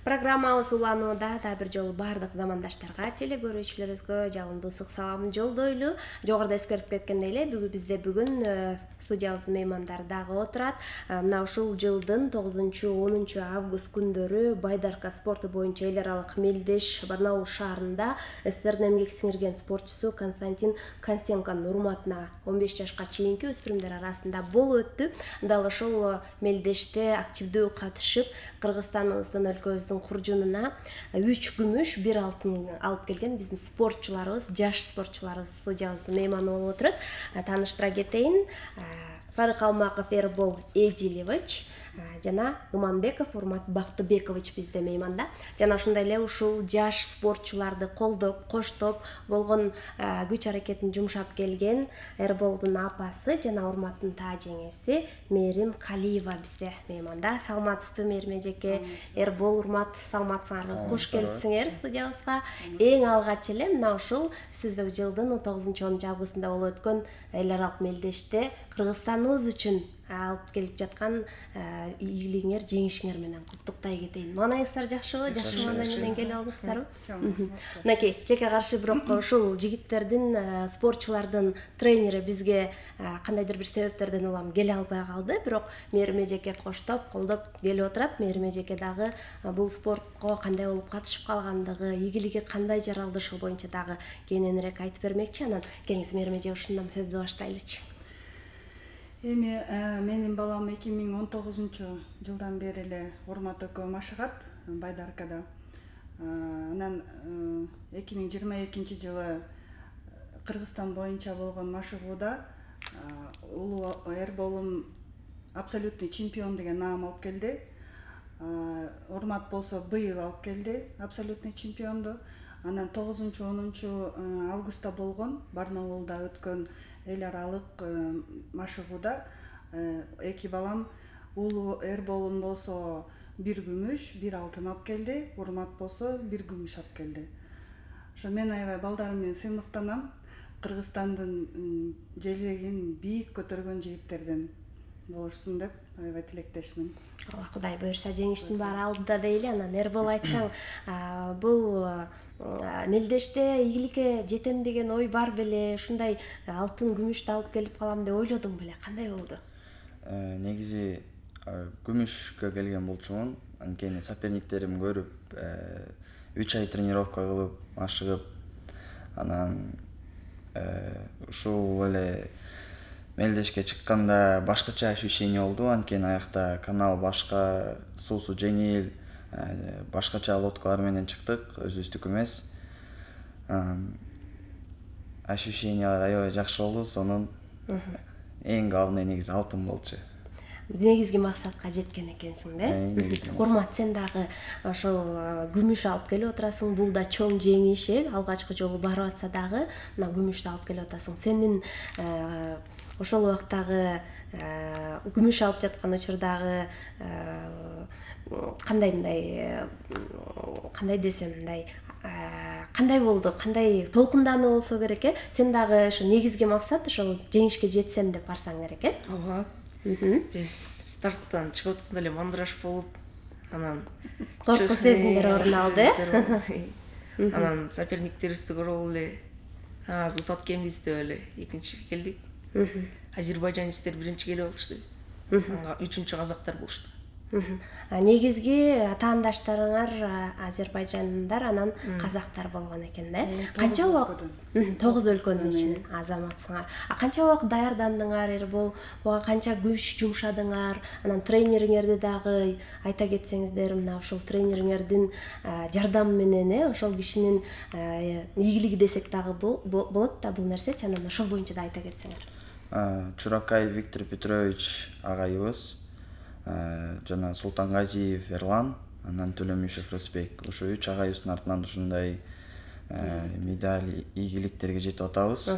Программабыз уланууда да бир жолу бардык замандаштарга, теле көрүүчүлөрүбүзгө жалындуу ысык салам жолдойлу. Жогоруда эскерип кеткендей эле бүгүн студиябыздын меймандары дагы отурат. Мына ушул жылдын 9-10 август күндөрү Байдарка спорту боюнча эл аралык мелдеш Барнаул шаарында СССРдин эмгек сиңирген спортчусу Константин Консенконун урматына 15 жашка чейинки өспүрүмдөр арасында болуп өттү. Дал ошол мелдеште активдүү катышып, Кыргызстаныбыздын өлкөбүздүн куржунуна 3 күмүш, 1 алтын алып келген биздин спортчуларыбыз, жаш спортчуларыбыз студиябыздын мейманы болуп отурат. Тааныштыра кетейин. Сарык Алмаков Эрбол Эдилевич жана Иманбеков Урмат Бактыбекович бизде мейманда. Жана ошондой эле ушул жаш спортчуларды колдоп, коштоп болгон күч аракетин жумшап келген Эрболдун апасы жана Урматтын таа жеңеси Мээрим Калиева бизде мейманда. Саламатсызбы Мээрим эжеке? Эрбол, Урмат, саламатсыңарбы? Кош келипсиңер студиябызга. Эң алгач эле мына ушул сиздин жылдын 9-10 августунда болуп өткөн эл аралык мелдеште Кыргызстаныбыз үчүн алып келип жаткан ийгилигиңер, жеңишиңер менен куттуктай кетейин. Маанайыңыздар жакшыбы? Жакшы маанай менен келип алдыңыздарбы? Мынакей, тилекке каршы бирок ушул жигиттердин, спортчулардын тренери бизге кандайдыр бир себептерден улам келе албай калды. Бирок Мээрим эжеке коштоп, колдоп келип отурат. Мээрим эжеке дагы бул спортко кандай болуп катышып калгандыгы, ийгилиги кандай жаралды ошол боюнча дагы кененирээк айтып бермекчи. Анан келиңиз Мээрим эже, ушундан сөздү баштайлычы. Эми менин балам 2019 жылдан бери эле Урмат экөө машыгат Байдаркада. Анан 2022 жылы Кыргызстан боюнча болгон машыгууда улуу Эрболум абсолютный чемпион деген наам алып келди. Урмат болсо быйыл алып келди абсолютный чемпионду. Анан 9-10 августта болгон Барнаулда өткөн эл аралык машыгууда эки балам улуу Эрболум болсо 1 күмүш, 1 алтын алып келди, Урмат болсо 1 күмүш алып келди. Ошо мен аябай балдарым менен сыймыктанам. Кыргызстандын желегин бийик көтөргөн жигиттерден болушсун деп аябай тилектешмин. Алла Кудай буюрса жеңиштин баары алдыда дейли. Анан Эрбол айтсаң, бул мелдеште ийгиликке жетем деген ой бар беле? Ушундай алтын, күмүштү алып келип калам деп ойлодуң беле? Кандай болду? Негизи күмүшкө келген болчумун. Анткени соперниктерим көрүп, 3 ай тренировка кылып, машыгып, анан ушул эле мелдешке чыкканда башкача ощущение болду. Анткени аякта канал башка, суусу жеңил, башкача лодкалар менен чыктык, өзүбүздүкү эмес. Ощущениялар аябай жакшы болду. Сонун эң главный негизи алтын болчу. Негизги максатка жеткен экенсиң да? Урмат, сен дагы ошол күмүш алып келип отурасың. Бул да чоң жеңиш, алгачкы жолу барып атса дагы мына күмүштү алып келип атасың. Сенин ошол убактагы күмүш алып жаткан учурдагы кандай десем мындай кандай болду, кандай толкундануу болсо керек, Сен дагы ошо негизги максат ошол жеңишке жетсем деп барсаң керек, Ооба. Биз старттан чыгып атканда эле мандыраш болуп, анан корку сезимдер орун алды. Анан соперниктерибизди көрүп эле зутат экенбиз деп эле экинчи келдик. Азербайджанецтер биринчи келип алышты. Анга үчүнчү казактар болушту. Негизги таандаштарыңар азербайджандар, анан казактар болгон экен да? Канча убакыт? 9 өлкөнүн ичинен азаматсыңар. Канча убакыт даярдандыңар Эрбол? Буга канча күч жумшадыңар? Анан тренериңерди дагы айта кетсеңиздер, мына ошол тренериңердин жардамы менен, ошол кишинин ийгилиги десек дагы болот да бул нерсечи, анан ошол боюнча да айта кетсеңер. Чуракаев Виктор Петрович агайыбыз, жана Султангазиев Эрлан, анан Төлөмүшев Рысбек. Ошо 3 агайыбыздын артынан ушундай медаль, ийгиликтерге жетип атабыз.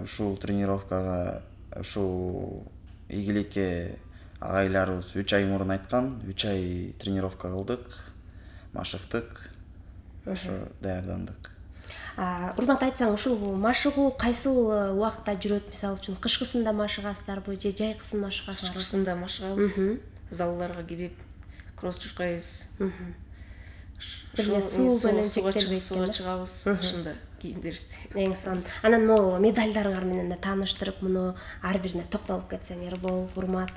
Ушул тренировкага, ушул ийгиликке агайларыбыз 3 ай мурун айткан. 3 ай тренировка кылдык, машыктык, ошо даярдандык. Урмат, айтсаң, ушул машыгуу кайсыл убакытта жүрөт? Мисалы үчүн кышкысында машыгасыздарбы же жайкысын машыгасыңарбы? Кышкысында машыгабыз. Залларга кирип, кросс жушкайбыз. Бирге суу менен сууга чектелбейт экен. чыгабыз. Ушунда кийимдерибизди. Эң сонун. Анан могу медальдарыңар менен да тааныштырып, муну ар бирине токтолуп кетсеңер болот, урмат.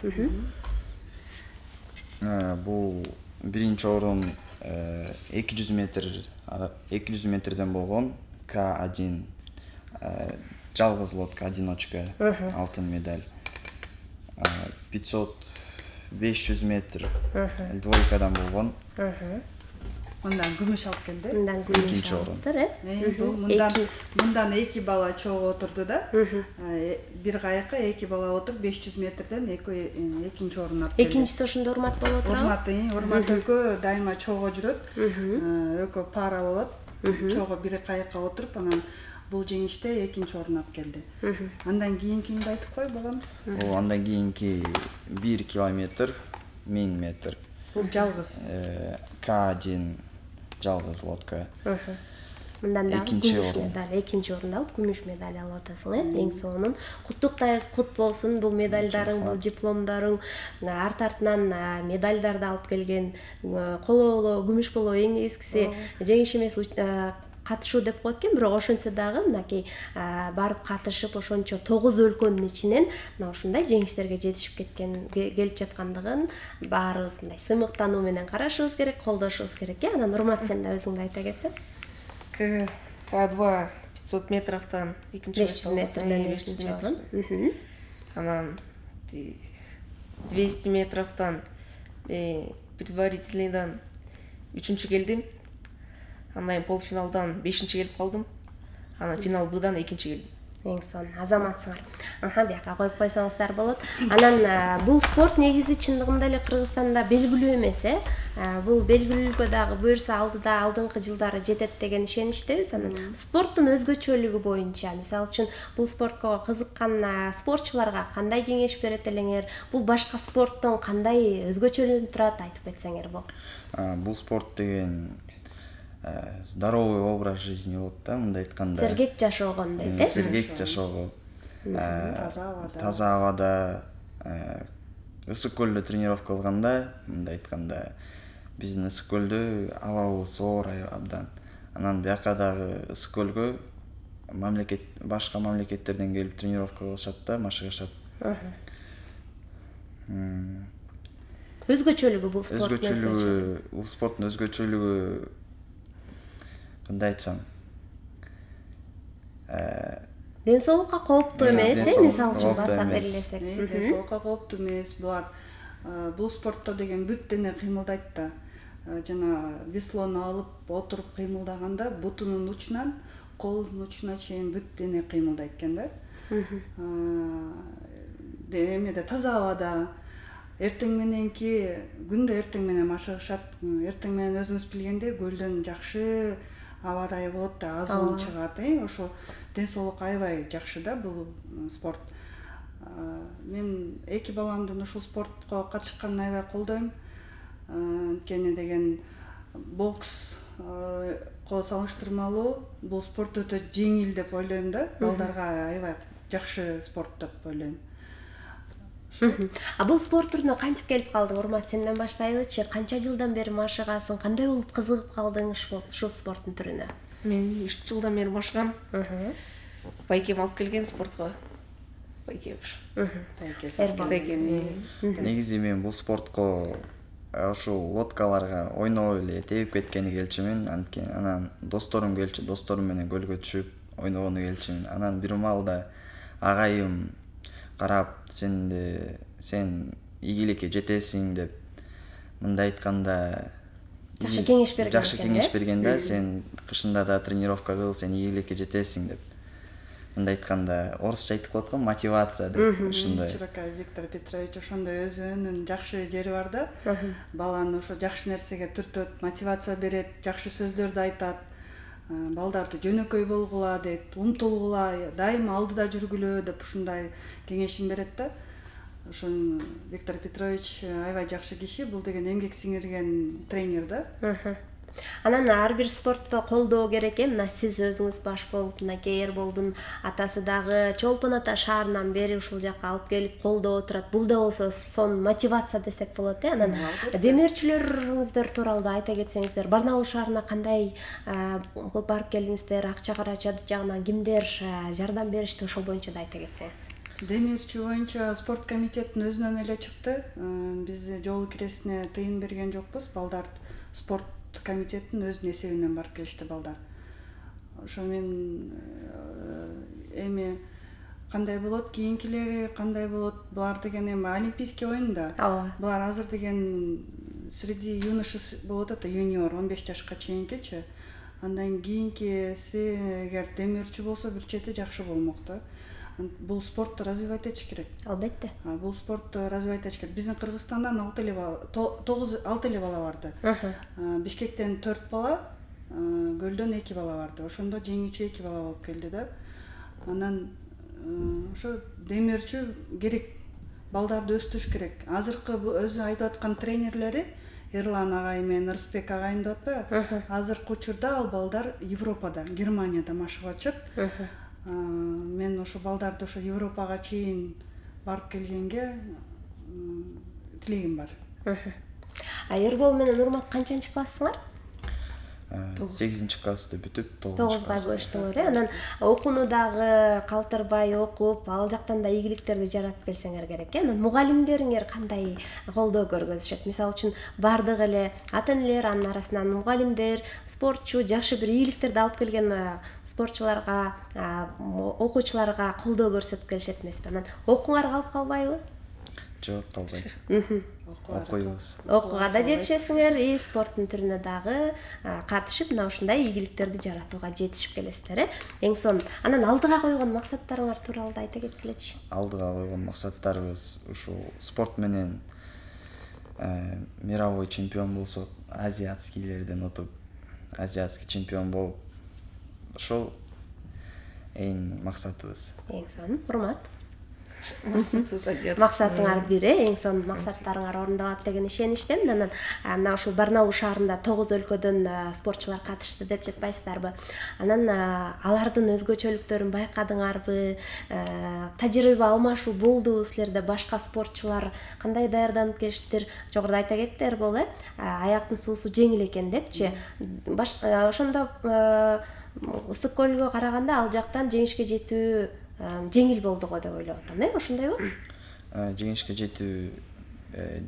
Бул биринчи орун 200 метр 200 метрден болгон К1 жалгыз лодка одиночка алтын медаль. 500 метр двойкадан болгон Ondan gümüş alıp geldi. Мындан күнү экинчи орун. Bu bundan iki bala çoğu oturdu da. Bir kayıkka iki bala oturup 500 metreden ikinci orun alıp geldi. Экинчиси ошондо урмат болуп отурабы? Урмат ökö daima çoğu жүрөт. Ökö para болот. Çoğu biri kayıkka oturup анан бул жеңиште экинчи орун алып келди. Андан кийинкини айтып кой балам. Андан кийинки 1 километр 1000 метр. Бул жалгыз. К1 жалгыз лодка. Мындан дагы Экинчи күмүш орун. медаль, экинчи орунду алып күмүш медаль алып атасың, эң сонун. Куттуктайбыз, кут болсун бул медальдарың, бул дипломдоруң. Арт артынан медальдарды алып келген, коло күмүш болобу эң эскиси жеңиш эмес катышуу деп коет экен, бирок ошентсе дагы мынакей барып катышып ошончо 9 өлкөнүн ичинен мына ушундай жеңиштерге жетишип кеткен келип жаткандыгын баарыбыз мындай сыймыктануу менен карашыбыз керек, колдошубуз керек. Анан урмат сен да өзүңдү айта кетсең. К2 500 метровтан экинчи 500 метрден 500 экинчи орун. Анан 200 метровтан предварительныйдан 3-чү келдим. Анан полуфиналдан 5-чи келип калдым. Анан финал Б'дан 2-чи келдим. Эң сонун азаматсыңар. Бияка коюп койсоңуздар болот. Анан бул спорт негизи чындыгында эле Кыргызстанда белгилүү эмес, Бул белгилүүлүккө дагы буюрса алдыңкы жылдары жетет деген ишеничтебиз. Анан спорттун өзгөчөлүгү боюнча, мисалы үчүн бул спортко кызыккан спортчуларга кандай кеңеш берет элеңер? Бул башка спорттон кандай өзгөчөлөнүп турат, айтып кетсеңер болот. Бул спорт деген здоровый образ жизни болот да, мындай айтканда. Сергек жашоогондой, Сергек жашоого. Таза абада, ысык көлдө тренировка кылганда, мындай айтканда, биздин ысык көлдө абабыз оор абдан. Анан бияка дагы ысык көлгө башка мамлекеттерден келип тренировка кылышат да, машыгышат. Өзгөчөлүгү бул спорттун Бул спорттун өзгөчөлүгү кандай айтсам, ден соолукка кооптуу эмес, мисалы үчүн басап элесек. Ден соолукка кооптуу эмес. Бул спортто деген бүт дене кыймылдайт да. Жана веслону алып отуруп кыймылдаганда бутунун учунан колдун учуна чейин бүт дене кыймылдайт экен да. Эмеде таза абада эртең мененки күндө эртең менен машыгышат. Эртең менен өзүңүз билгендей көлдөн жакшы аба ырайы болот да, азон чыгат. Ошо ден соолукка аябай жакшы да бул спорт. Мен эки баламдын ушул спортко катышканын аябай колдойм. Анткени деген бокско салыштырмалуу бул спорт өтө жеңил деп ойлойм да. Балдарга аябай жакшы спорт деп ойлойм. Бул спорт түрүнө кантип келип калдың? Урмат, сенден баштайлычы. Канча жылдан бери машыгасың? Кандай болуп кызыгып калдың ушул спорттун түрүнө? Мен 3 жылдан бери машыгам. Байкем алып келген спортко. Байкем. Негизи мен бул спортко ошол лодкаларга ойноп эле тебип кеткени келчүмүн. Анан досторум келчү, досторум менен көлгө түшүп ойногону келчүмүн. Анан бир маалда агайым карап, сен ийгиликке жетесиң деп мындай айтканда жакшы кеңеш берген да, сен кышында да тренировка кыл, сен ийгиликке жетесиң деп мындай айтканда, орусча айтып коет го, мотивация деп. Ушундай. Виктор Петрович ошондой өзүнүн жакшы жери бар да. Баланы ошо жакшы нерсеге түртөт, мотивация берет, жакшы сөздөрдү айтат. Балдарды жөнөкөй болгула дейт, умтулгула, дайыма алдыда жүргүлө деп ушундай кеңешин берет да. Ошон Виктор Петрович аябай жакшы киши, бул деген эмгек сиңирген тренер да. Анан ар бир спортто колдоо керек мына сиз өзүңүз баш болуп мына Кээр болдун атасы дагы Чолпон ата шаарынан бери ушул жака алып келип колдоо отурат. Бул да болсо сонун мотивация десек болот Анан демирчилериңиздер тууралуу да айта кетсеңиздер, Барнаул шаарына кандай кылып барып келдиңиздер, акча каражат жагынан кимдер жардам беришти, ошол боюнча да айта кетсеңиз. Демирчи боюнча спорт комитеттин өзүнөн эле чыкты. Биз жол киресине тыйын берген жокпуз. Балдар спорт комитеттин өзүнүн эсебинен барып келишти балдар. Ошо мен эми кандай болот, кийинкилери кандай болот? Булар деген эми олимпийский оюн да. Булар азыр деген среди юношес болот ата, юниор 15 жашка чейинкичи. Андан кийинкиси эгер демирчи болсо бир чети жакшы болмок да. Бул спортты развивать этиш керек. Албетте. Бул спортты развивать этиш керек. Биздин Кыргызстандан 6 эле бала барды. Бишкектен 4 бала, Көлдөн 2 бала барды. Ошондо жеңүүчү 2 бала болуп келди да. Анан ошо демирчи керек. Балдарды өстүрүш керек. Азыркы өзү айтып аткан тренерлери Эрлан агай менен Ырысбек агайым деп атпайбы? Азыркы учурда ал балдар Европада, Германияда машык атышат. Мен ошо балдарды ошо Европага чейин барып келгенге тилегим бар. Эрбол менен Урмат канчанчы классыңар? 8-классты бүтүп 9-га бөлүштүңөр. Анан окууну дагы калтырбай окуп, ал жактан да ийгиликтерди жаратып келсеңер керек. Анан мугалимдериңер кандай колдоо көргөзүшөт? Мисалы үчүн бардык эле ата-энелер, анын арасынан мугалимдер, спортчу жакшы бир ийгиликтерди алып келген спортчуларга, окуучуларга колдоо көрсөтүп келишет эмеспи? Анан окууңар калып калбайбы? Жок, калбайт. Окуйбуз. Окууга да жетишесиңер, спорттун түрүнө дагы катышып, мына ушундай ийгиликтерди жаратууга жетишип келесиздер, Эң сонун. Анан алдыга койгон максаттарыңар тууралуу да айта кеткилечи. Алдыга койгон максаттарыбыз ушул спорт менен мировой чемпион болсок, азиатскийлерден утуп, азиатский чемпион болуп, ошол эң максатыбыз. Эң сонун. Урмат. Максатыбыз Максатыңар бир, эң сонун максаттарыңар орундалат деген ишеничтемин. Анан мына ушул Барнаул шаарында 9 өлкөдөн спортчулар катышты деп жатпайсыздарбы? Анан алардын өзгөчөлүктөрүн байкадыңарбы? Тажрыйба алмашуу болдубу силерде? Башка спортчулар кандай даярданып келиштир? Жогоруда айта кетти Эрбол, аяктын суусу жеңил экен депчи. Ошондо Ысык көлгө караганда ал жактан жеңишке жетүү жеңил болду го деп ойлоп атам, ошондойбу? Жеңишке жетүү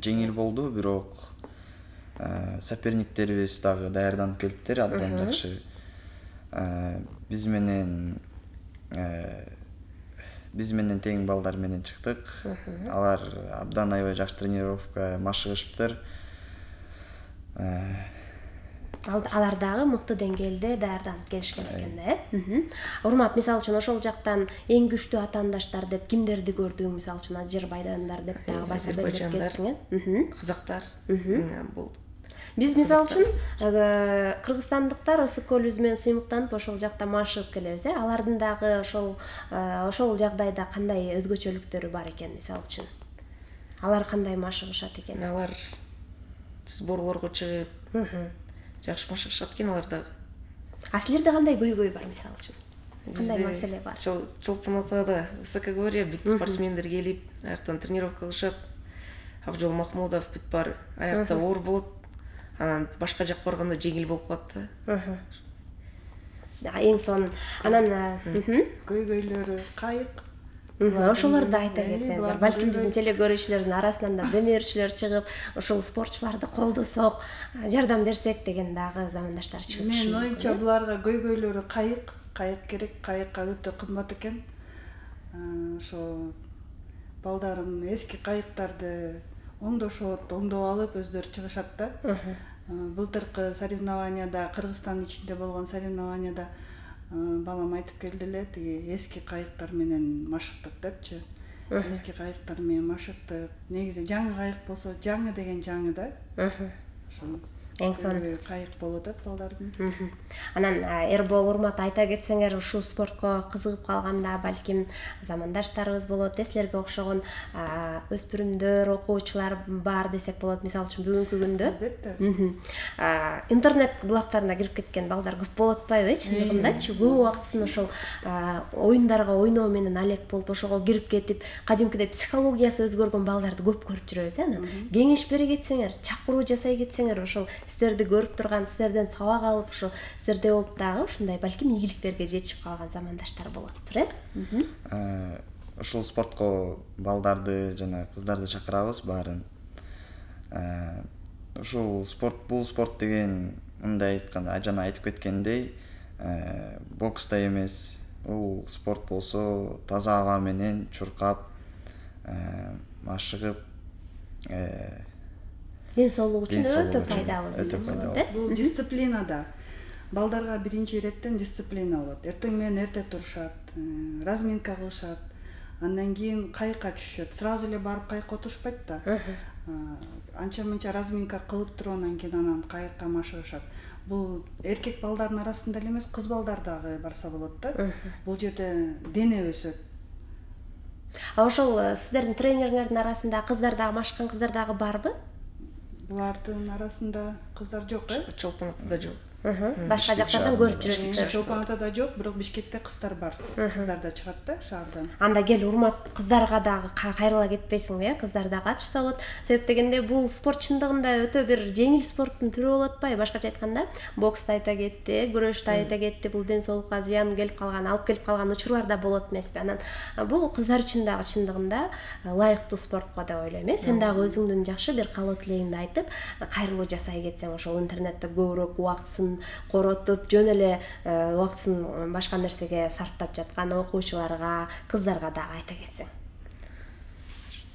жеңил болду, бирок соперниктерибиз дагы даярданып келиптир, абдан жакшы. Биз менен тең балдар менен чыктык. Алар абдан аябай жакшы тренировка машыгышыптыр. Алар дагы мыкты деңгээлде даярданып келишкен экен да, Урмат, мисалы үчүн ошол жактан эң күчтүү атаандаштар деп кимдерди көрдүң? Мисалы үчүн Азербайжандар деп дагы байка белгилеп кеттиң, казактар болду. Биз мисалы үчүн кыргызстандыктар Ысык көлүбүз менен сыймыктанып ошол жакта машыгып келебиз, Алардын дагы ошол жагдайда кандай өзгөчөлүктөрү бар экен, мисалы үчүн? Алар кандай машыгышат экен? Алар сборлорго чыгып, жакшы машыгышат экен алар дагы. Силерде кандай көйгөй бар, мисалы үчүн? Кандай маселе бар? Чолпон атада высокогорье бүт спортсмендер келип, аяктан тренировка кылышат. Акжол Махмудов бүт бар, аякта оор болот. Анан башка жакка барганда жеңил болуп калат да. Эң сонун. Анан Көйгөйлөрү кайык. Ошолорду айта кетсеңиздер. Балким биздин телекөрүүчүлөрдүн арасынан да демирчилер чыгып, ушул спортчуларды колдосок, жардам берсек деген дагы замандаштар чыгып. Мен оюмча буларга көйгөйлөрү кайык керек, кайыкка өтө кымбат экен. Ошо балдарым эски кайыктарды оңдоп алып өздөрү чыгышат да. Былтыркы соревнованияда, Кыргызстан ичинде болгон соревнованияда балам айтып келди эле, тиги эски кайыктар менен машыктык депчи. Эски кайыктар менен машыктык. Негизи жаңы кайык болсо, жаңы деген жаңы да. Эң сонун кайык болуп атат балдардын. Анан Эрбол, Урмат, айта кетсеңер, ушул спортко кызыгып калганда балким замандаштарыбыз болот, силерге окшогон өспүрүмдөр, окуучулар бар десек болот. Мисалы үчүн бүгүнкү күндө Албетте. интернет булактарына кирип кеткен балдар көп болуп атпайбы? Чындыгындачы көп убактысын ошол оюндарга ойноо менен алек болуп, ошого кирип кетип, кадимкидей психологиясы өзгөргөн балдарды көп көрүп жүрөбүз. Анан кеңеш бере кетсеңер, чакыруу жасай кетсеңер, ошол силерди көрүп турган, силерден сабак алып, ошо силерде болуп дагы ушундай балким ийгиликтерге жетишип калган замандаштар болоттур, Ушул спортко балдарды жана кыздарды чакырабыз баарын. Ушул спорт, бул спорт деген мындай айтканда, жана айтып кеткендей, бокстой эмес. Бул спорт болсо таза аба менен чуркап, машыгып, ден соолук үчүн өтө пайдалуу. Бул дисциплинада. Балдарга биринчи иреттен дисциплина болот. Эртең менен эрте турушат, разминка кылышат, андан кийин кайыкка түшүшөт. Сразу эле барып кайыкка отурушпайт да. Анча-мынча разминка кылып туруп, анан кийин анан кайыкка машыгышат. Бул эркек балдардын арасында эле эмес, кыз балдар дагы барса болот да. Бул жерде дене өсөт. Ошол сиздердин тренерлердин арасында кыздар дагы, машыккан кыздар дагы барбы? Булардын арасында кыздар жок, Чолпонатта жок. Башка жактардан көрүп жүрөсүздөр. Чолпонатта жок, бирок Бишкекте кыздар бар. Кыздар да чыгат да шаардан. Анда кел, Урмат, кыздарга дагы кайрыла кетпейсиңби? Кыздар да катышса болот. Себеп дегенде бул спорт чындыгында өтө бир жеңил спорттун түрү болуп атпайбы? Башкача айтканда, боксту айта кетти, күрөштү айта кетти, бул ден соолукка зыян келип калган, алып келип калган учурлар да болот эмеспи? Анан бул кыздар үчүн дагы чындыгында ылайыктуу спортко деп ойлойм. Сен дагы өзүңдүн жакшы бир каалоо тилегиңди айтып, кайрылуу жасай кетсең, ошол интернетте көбүрөөк убактысын коротуп, жөн эле убактысын башка нерсеге сарптап жаткан окуучуларга, кыздарга дагы айта кетсең.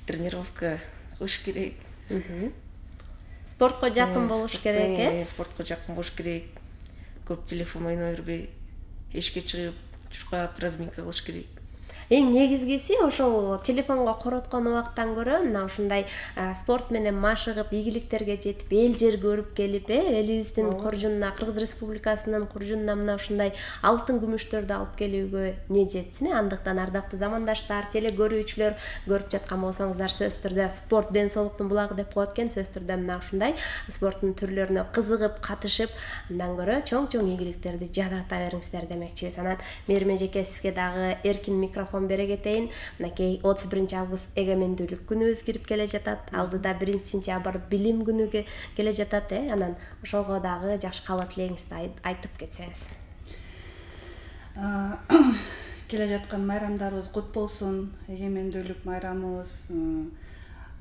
Тренировка кылыш керек. Спортко жакын болуш керек, Спортко жакын болуш керек. Көп телефон ойной бербей, эшикке чыгып, чуркап, разминка кылыш керек. Эң негизгиси ошол телефонго короткон убакыттан көрө мына ушундай спорт менен машыгып, ийгиликтерге жетип, эл жер көрүп келип, элибиздин куржунуна, Кыргыз Республикасынын куржунуна мына ушундай алтын күмүштөрдү алып келүүгө не жетсин. Андыктан ардактуу замандаштар, теле көрүүчүлөр, көрүп жаткан болсоңуздар, сөзсүз түрдө спорт ден соолуктун булагы деп коет экен. Сөзсүз түрдө мына ушундай спорттун түрлөрүнө кызыгып, катышып, андан көрө чоң-чоң ийгиликтерди жарата бериңиздер демекчибиз. Анан мээрим эжеке, сизге дагы эркин микрофон бере кетейин. Мынакей 31-август эгемендүүлүк күнүбүз кирип келе жатат. Алдыда 1-сентябрь билим күнү келе жатат, Анан ошого дагы жакшы каалоо тилегиңизди айтып кетсеңиз. Келе жаткан майрамдарыбыз кут болсун. Эгемендүүлүк майрамыбыз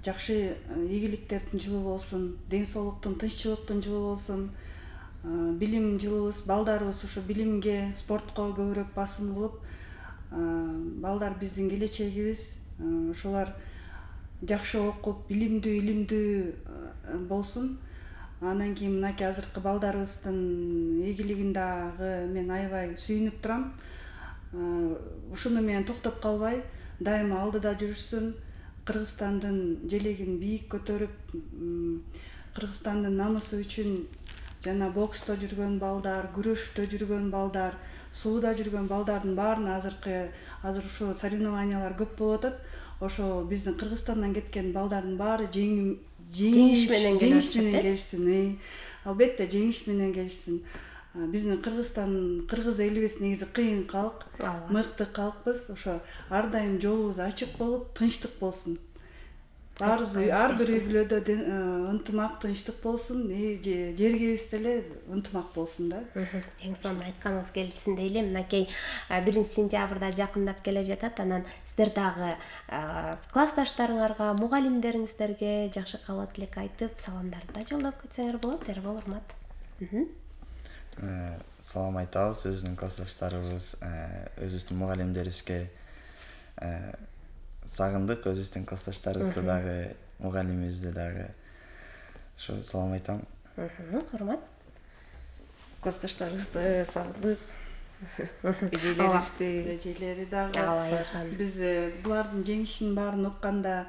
жакшы ийгиликтердин жылы болсун, ден соолуктун, тынччылыктын жылы болсун. Билим жылыбыз, балдарыбыз ушу билимге, спортко көбүрөөк басым кылып, балдар биздин келечегибиз, ошолар жакшы окуп, билимдүү, илимдүү болсун. Анан кийин мынакей азыркы балдарыбыздын ийгилигин дагы мен аябай сүйүнүп турам. Ушуну менен токтоп калбай, дайыма алдыда жүрүшсүн, Кыргызстандын желегин бийик көтөрүп, Кыргызстандын намысы үчүн жана боксто жүргөн балдар, күрөштө жүргөн балдар, сууда жүргөн балдардын баарына азыр ушу соревнованиялар көп болуп атат. Ошо биздин Кыргызстандан кеткен балдардын баары жеңиш менен келишсин. Албетте жеңиш менен келишсин. Биздин Кыргыз элибиз негизи кыйын калк, мыкты калкпыз. Ошо ар дайым жолубуз ачык болуп, тынчтык болсун. Ар бир үй бүлөдө ынтымак, тынчтык болсун, жергибизде эле ынтымак болсун да. Эң сонун айтканыңыз келсин дейли. Мынакей 1-сентябрда жакындап келе жатат. Анан сиздер дагы классташтарыңарга, мугалимдериңиздерге жакшы каалоо тилек айтып, саламдарды да жолдоп кетсеңер болот. Эрбол, Урмат. Салам айтабыз өзүбүздүн классташтарыбыз, өзүбүздүн мугалимдерибизге. Сагындык өзүбүздүн классташтарыбызды дагы, мугалимибизди дагы. Ошо салам айтам. Урмат. Классташтарыбызды сагындык. Эжелери дагы. Биз булардын жеңишинин баарын укканда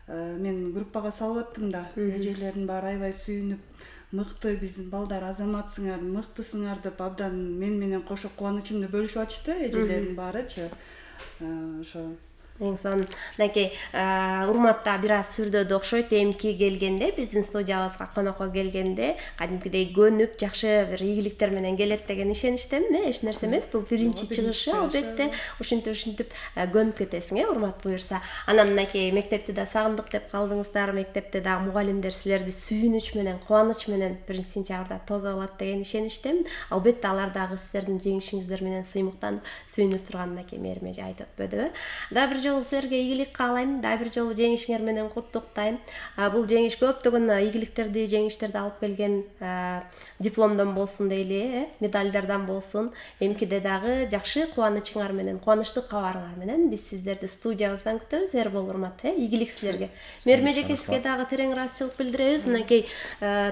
мен группага салып аттым да. Эжелердин баары аябай сүйүнүп, мыкты биздин балдар азаматсыңар, мыктысыңар деп абдан мен менен кошо кубанычымды бөлүшүп атышты эжелердин баарычы. Ошо эң сонун мынакей урматта бир аз сүрдөдү окшойт. Эмки келгенде биздин студиябызга конокко келгенде кадимкидей көнүп жакшы бир ийгиликтер менен келет деген ишеничтемин. Эч нерсе эмес, бул биринчи чыгышы. Албетте ушинтип көнүп кетесиң, урмат буюрса. Анан мынакей мектепти да сагындык деп калдыңыздар. Мектепте дагы мугалимдер силерди сүйүнүч менен, кубаныч менен 1-сентябрда тосуп алат деген ишеничтемин. Албетте алар дагы силердин жеңишиңиздер менен сыймыктанып, сүйүнүп турган мынакей мээрим эже айтып өтпөдүбү? Дагы бир жолу силерге ийгилик каалайм. Дагы бир жолу жеңишиңер менен куттуктайм. Бул жеңиш көптөгөн ийгиликтерди, жеңиштерди алып келген, дипломдон болсун дейли, медальдардан болсун. Эмкиде дагы жакшы кубанычыңар менен, кубанычтуу кабарыңар менен биз сиздерди студиябыздан күтөбүз. Эрбол урмат, ийгилик силерге. Мээрим эжеке, сизге дагы терең ыраазычылык билдиребиз. Мынакей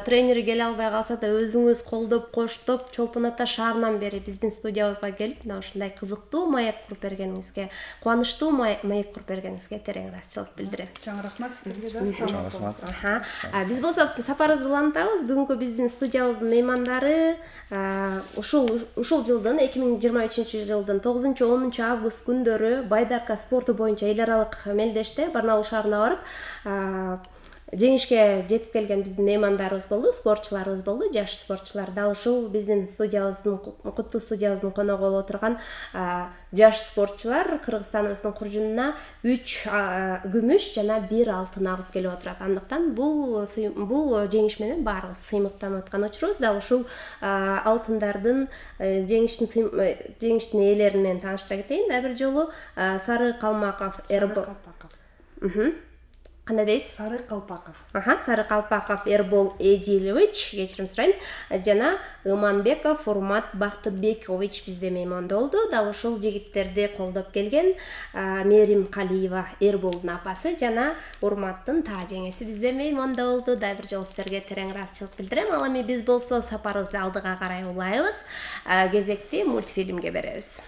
тренери келе албай калса да өзүңүз колдоп, коштоп, Чолпон Ата шаарынан бери биздин студиябызга келип, мына ушундай кызыктуу маек куруп бергениңизге, кубанычтуу маек куруп бергениңизге терең ыраазычылык билдирем. чоң рахмат силерге да. Чоң рахмат. Биз болсо сапарыбызды улантабыз. Бүгүнкү биздин студиябыздын меймандары ушул жылдын 2023 жылдын 9-10 август күндөрү Байдарка спорту боюнча эл аралык мелдеште Барнаул шаарына барып жеңишке жетип келген биздин меймандарыбыз болду, спортчуларыбыз болду, жаш спортчулар. Дал ушул биздин студиябыздын, куттуу студиябыздын коногу болуп отурган жаш спортчулар Кыргызстаныбыздын куржунуна 3 күмүш жана 1 алтын алып келип отурат. Андыктан бул жеңиш менен баарыбыз сыймыктанып аткан учурубуз. Дал ушул алтындардын жеңиштин ээлерин менен тааныштыра кетейин. Дагы бир жолу Сары Калмаков Эрбол. Кандай дейсиз? Сары Калпаков. Сары Калпаков Эрбол Эдилович, кечирим сурайм, жана Ыманбеков Урмат Бактыбекович бизде мейманда болду. Дал ушул жигиттерди колдоп келген Мээрим Калиева Эрболдун апасы жана Урматтын таа жеңеси бизде мейманда болду. Дагы бир жолу силерге терең ыраазычылык билдирем. Ал эми биз болсо сапарыбызды алдыга карай улайбыз. Кезекти мультфильмге беребиз.